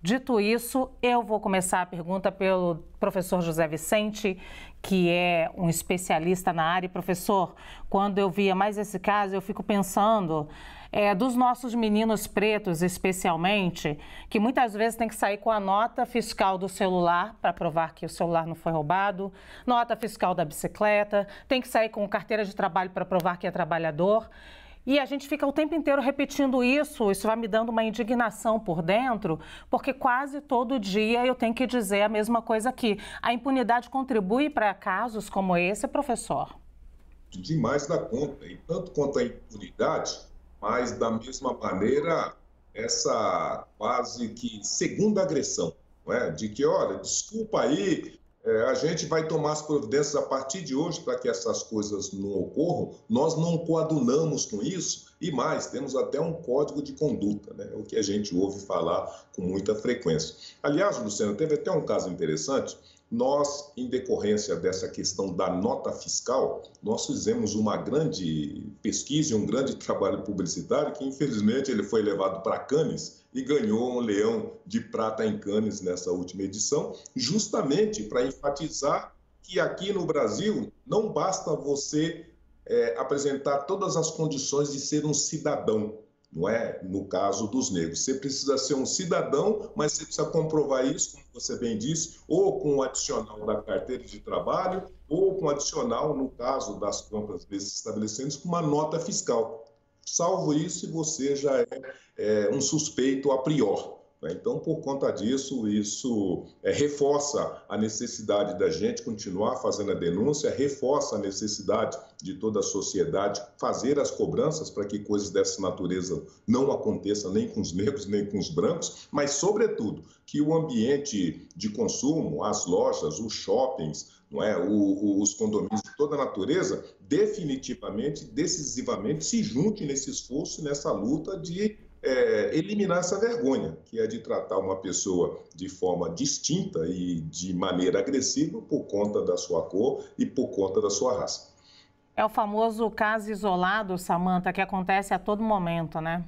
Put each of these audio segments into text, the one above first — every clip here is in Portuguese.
Dito isso, eu vou começar a pergunta pelo professor José Vicente, que é um especialista na área. Professor, quando eu via mais esse caso, eu fico pensando dos nossos meninos pretos, especialmente, que muitas vezes tem que sair com a nota fiscal do celular para provar que o celular não foi roubado, nota fiscal da bicicleta, tem que sair com carteira de trabalho para provar que é trabalhador. E a gente fica o tempo inteiro repetindo isso vai me dando uma indignação por dentro, porque quase todo dia eu tenho que dizer a mesma coisa aqui. A impunidade contribui para casos como esse, professor? Demais da conta, e tanto quanto a impunidade, mas da mesma maneira essa quase que segunda agressão, não é? De que, olha, desculpa aí, a gente vai tomar as providências a partir de hoje para que essas coisas não ocorram. Nós não coadunamos com isso e mais, temos até um código de conduta, né? O que a gente ouve falar com muita frequência. Aliás, Luciano, teve até um caso interessante. Nós, em decorrência dessa questão da nota fiscal, nós fizemos uma grande pesquisa e um grande trabalho publicitário que, infelizmente, ele foi levado para Cannes e ganhou um leão de prata em Cannes nessa última edição, justamente para enfatizar que aqui no Brasil não basta você apresentar todas as condições de ser um cidadão, não é? No caso dos negros. Você precisa ser um cidadão, mas você precisa comprovar isso, como você bem disse, ou com o adicional da carteira de trabalho, ou com o adicional, no caso das compras desses estabelecimentos, com uma nota fiscal. Salvo isso, você já é um suspeito a priori. Então, por conta disso, isso reforça a necessidade da gente continuar fazendo a denúncia, reforça a necessidade de toda a sociedade fazer as cobranças para que coisas dessa natureza não aconteçam nem com os negros, nem com os brancos, mas, sobretudo, que o ambiente de consumo, as lojas, os shoppings, não é? Os condomínios de toda a natureza, definitivamente, decisivamente, se junte nesse esforço, nessa luta de eliminar essa vergonha, que é de tratar uma pessoa de forma distinta e de maneira agressiva por conta da sua cor e por conta da sua raça. É o famoso caso isolado, Samanta, que acontece a todo momento, né?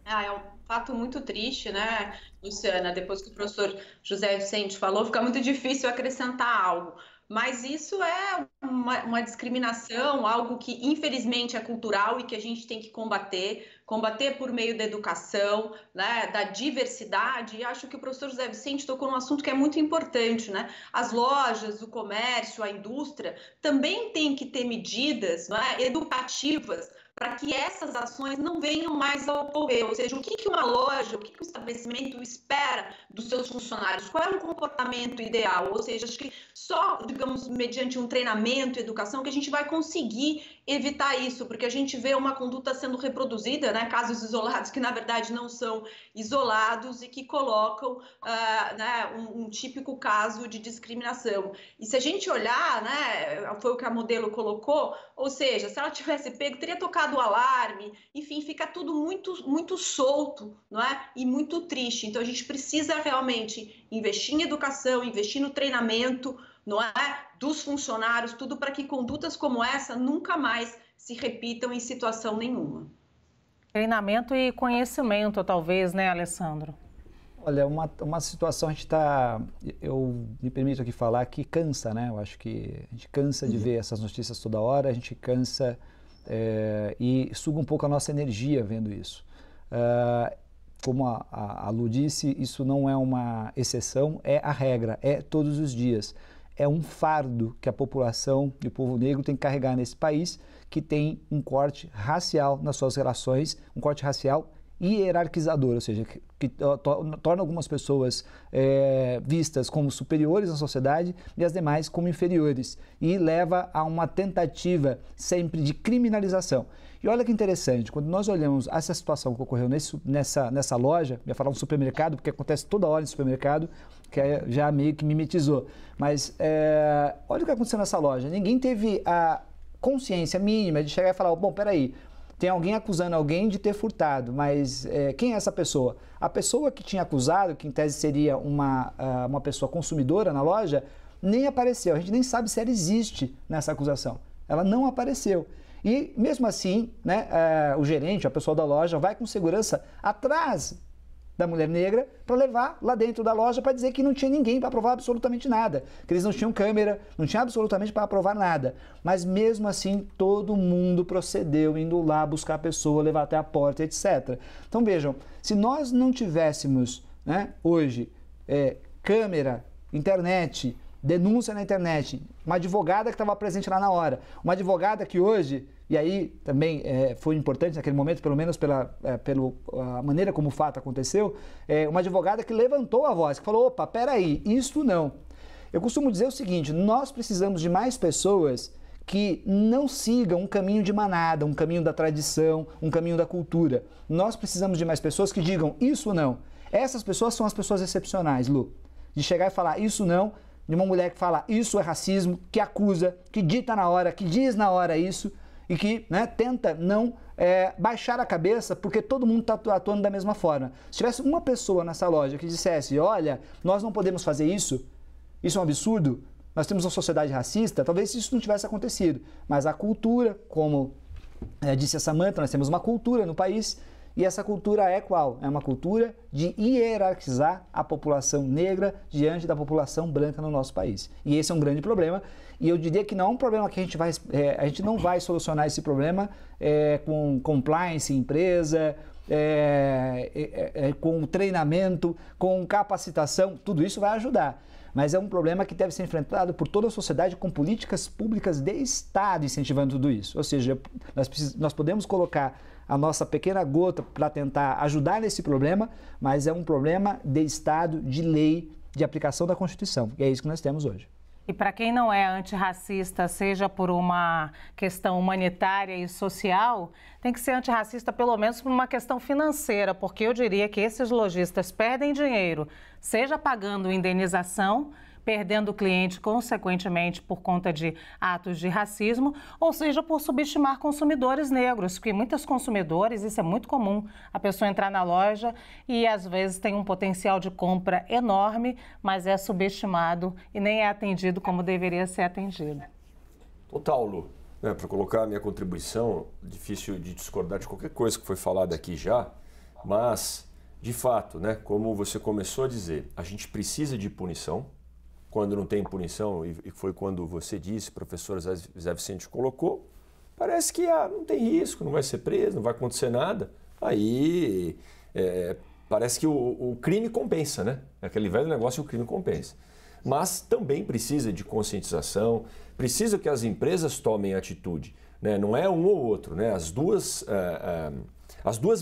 É um fato muito triste, né, Luciana? Depois que o professor José Vicente falou, fica muito difícil acrescentar algo. Mas isso é uma discriminação, algo que infelizmente é cultural e que a gente tem que combater por meio da educação, né, da diversidade. E acho que o professor José Vicente tocou num assunto que é muito importante, né? As lojas, o comércio, a indústria também têm que ter medidas, né, educativas para que essas ações não venham mais a ocorrer. Ou seja, o que uma loja, o que um estabelecimento espera dos seus funcionários? Qual é um comportamento ideal? Ou seja, acho que só, digamos, mediante um treinamento e educação que a gente vai conseguir evitar isso, porque a gente vê uma conduta sendo reproduzida, né, casos isolados que, na verdade, não são isolados e que colocam né, um típico caso de discriminação. E se a gente olhar, né, foi o que a Modelo colocou, ou seja, se ela tivesse pego, teria tocado o alarme, enfim, fica tudo muito, muito solto, não é? E muito triste. Então, a gente precisa realmente investir em educação, investir no treinamento, não é? Dos funcionários, tudo para que condutas como essa nunca mais se repitam em situação nenhuma. Treinamento e conhecimento, talvez, né, Alessandro? Olha, uma situação a gente eu me permito aqui falar que cansa, né? Eu acho que a gente cansa de ver essas notícias toda hora, a gente cansa e suga um pouco a nossa energia vendo isso. Como a Lu disse, isso não é uma exceção, é a regra, é todos os dias. É um fardo que a população e o povo negro tem que carregar nesse país, que tem um corte racial nas suas relações, um corte racial hierarquizador, ou seja, que torna algumas pessoas vistas como superiores na sociedade e as demais como inferiores, e leva a uma tentativa sempre de criminalização. E olha que interessante, quando nós olhamos essa situação que ocorreu nessa loja, eu ia falar um supermercado, porque acontece toda hora em supermercado, que já meio que mimetizou, mas olha o que aconteceu nessa loja. Ninguém teve a consciência mínima de chegar e falar, bom, peraí, tem alguém acusando alguém de ter furtado, mas quem é essa pessoa? A pessoa que tinha acusado, que em tese seria uma pessoa consumidora na loja, nem apareceu. A gente nem sabe se ela existe nessa acusação. Ela não apareceu. E mesmo assim, né, o gerente, a pessoa da loja, vai com segurança atrás da mulher negra para levar lá dentro da loja para dizer que não tinha ninguém para aprovar absolutamente nada, que eles não tinham câmera, não tinha absolutamente para aprovar nada. Mas mesmo assim, todo mundo procedeu indo lá buscar a pessoa, levar até a porta, etc. Então vejam, se nós não tivéssemos, né, hoje câmera, internet, denúncia na internet, uma advogada que estava presente lá na hora, uma advogada que hoje, e aí também foi importante naquele momento, pelo menos pela maneira como o fato aconteceu, uma advogada que levantou a voz, que falou, opa, peraí, isso não. Eu costumo dizer o seguinte, nós precisamos de mais pessoas que não sigam um caminho de manada, um caminho da tradição, um caminho da cultura. Nós precisamos de mais pessoas que digam isso não. Essas pessoas são as pessoas excepcionais, Lu. De chegar e falar isso não, de uma mulher que fala isso é racismo, que acusa, que dita na hora, que diz na hora isso e que, né, tenta não baixar a cabeça porque todo mundo está atuando da mesma forma. Se tivesse uma pessoa nessa loja que dissesse, olha, nós não podemos fazer isso é um absurdo, nós temos uma sociedade racista, talvez isso não tivesse acontecido. Mas a cultura, como disse a Samantha, nós temos uma cultura no país. E essa cultura é qual? É uma cultura de hierarquizar a população negra diante da população branca no nosso país. E esse é um grande problema. E eu diria que não é um problema que a gente não vai solucionar esse problema com compliance em empresa, com treinamento, com capacitação. Tudo isso vai ajudar. Mas é um problema que deve ser enfrentado por toda a sociedade com políticas públicas de Estado incentivando tudo isso. Ou seja, nós podemos colocar a nossa pequena gota para tentar ajudar nesse problema, mas é um problema de Estado, de lei, de aplicação da Constituição. E é isso que nós temos hoje. E para quem não é antirracista, seja por uma questão humanitária e social, tem que ser antirracista pelo menos por uma questão financeira, porque eu diria que esses lojistas perdem dinheiro, seja pagando indenização, perdendo o cliente consequentemente por conta de atos de racismo, ou seja, por subestimar consumidores negros, porque muitos consumidores, isso é muito comum, a pessoa entrar na loja e às vezes tem um potencial de compra enorme, mas é subestimado e nem é atendido como deveria ser atendido. Total, Lu. Para colocar a minha contribuição, difícil de discordar de qualquer coisa que foi falada aqui já, mas, de fato, né, como você começou a dizer, a gente precisa de punição. Quando não tem punição, e foi quando você disse, o professor José Vicente colocou, parece que não tem risco, não vai ser preso, não vai acontecer nada. Aí parece que o crime compensa, né? Aquele velho negócio, o crime compensa. Mas também precisa de conscientização, precisa que as empresas tomem atitude, né? Não é um ou outro, né? As duas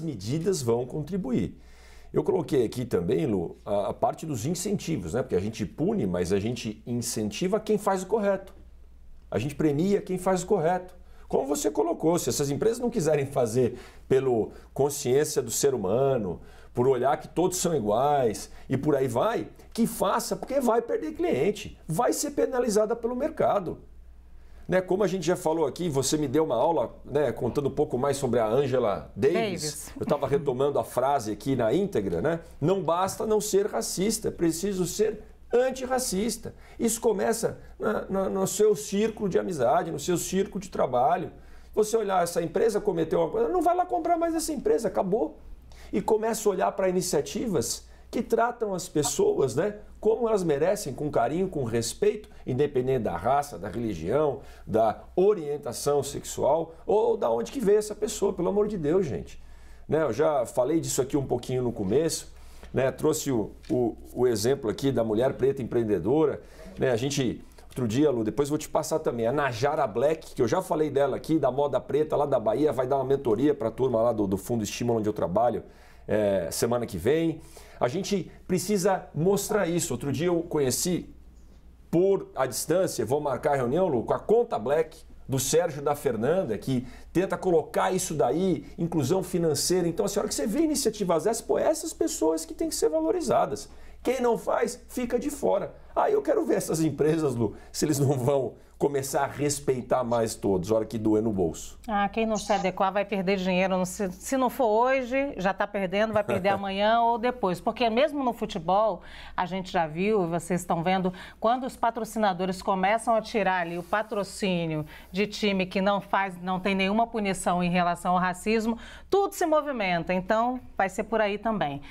medidas vão contribuir. Eu coloquei aqui também, Lu, a parte dos incentivos, né? Porque a gente pune, mas a gente incentiva quem faz o correto. A gente premia quem faz o correto. Como você colocou, se essas empresas não quiserem fazer pela consciência do ser humano, por olhar que todos são iguais e por aí vai, que faça, porque vai perder cliente, vai ser penalizada pelo mercado. Né, como a gente já falou aqui, você me deu uma aula, né, contando um pouco mais sobre a Angela Davis. Eu estava retomando a frase aqui na íntegra, né? Não basta não ser racista, é preciso ser antirracista. Isso começa no seu círculo de amizade, no seu círculo de trabalho. Você olhar, essa empresa cometeu uma coisa, não vai lá comprar mais essa empresa, acabou. E começa a olhar para iniciativas que tratam as pessoas, né, como elas merecem, com carinho, com respeito, independente da raça, da religião, da orientação sexual ou da onde que veio essa pessoa, pelo amor de Deus, gente. Né, eu já falei disso aqui um pouquinho no começo, né, trouxe o exemplo aqui da mulher preta empreendedora, né, a gente... Outro dia, Lu, depois vou te passar também, a Najara Black, que eu já falei dela aqui, da Moda Preta, lá da Bahia, vai dar uma mentoria para a turma lá do Fundo Estímulo, onde eu trabalho, semana que vem. A gente precisa mostrar isso. Outro dia eu conheci, por a distância, vou marcar a reunião, Lu, com a Conta Black, do Sérgio e da Fernanda, que tenta colocar isso daí, inclusão financeira. Então, a senhora que você vê iniciativas dessas, pô, essas pessoas que têm que ser valorizadas. Quem não faz, fica de fora. Aí eu quero ver essas empresas, Lu, se eles não vão começar a respeitar mais todos, a hora que doer no bolso. Quem não se adequar vai perder dinheiro. Se não for hoje, já está perdendo, vai perder amanhã ou depois. Porque mesmo no futebol, a gente já viu, vocês estão vendo, quando os patrocinadores começam a tirar ali o patrocínio de time que não tem nenhuma punição em relação ao racismo, tudo se movimenta. Então, vai ser por aí também.